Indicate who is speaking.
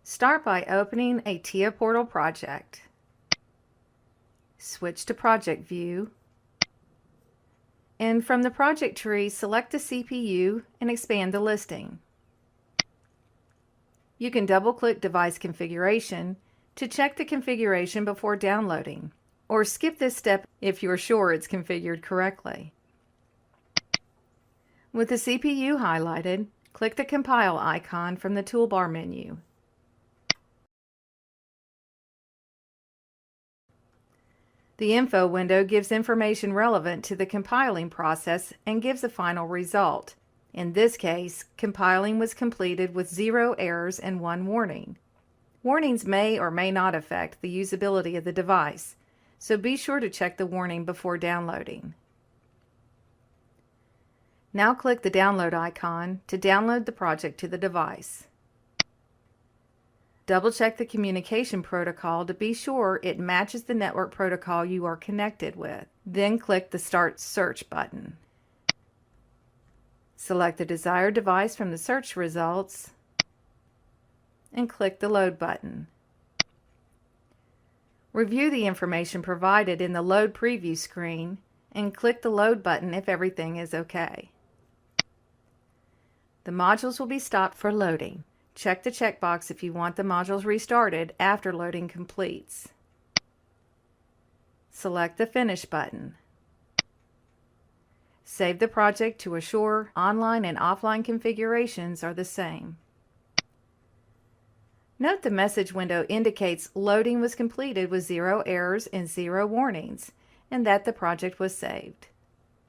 Speaker 1: Start by opening a TIA Portal project. Switch to Project View, and from the project tree, select the CPU and expand the listing. You can double-click Device Configuration to check the configuration before downloading, or skip this step if you're sure it's configured correctly. With the CPU highlighted, click the Compile icon from the toolbar menu. The Info window gives information relevant to the compiling process and gives a final result. In this case, compiling was completed with 0 errors and 1 warning. Warnings may or may not affect the usability of the device, so be sure to check the warning before downloading. Now click the download icon to download the project to the device. Double-check the communication protocol to be sure it matches the network protocol you are connected with. Then click the Start Search button. Select the desired device from the search results and click the Load button. Review the information provided in the Load Preview screen and click the Load button if everything is okay. The modules will be stopped for loading. Check the checkbox if you want the modules restarted after loading completes. Select the Finish button. Save the project to assure online and offline configurations are the same. Note the message window indicates loading was completed with 0 errors and 0 warnings, and that the project was saved.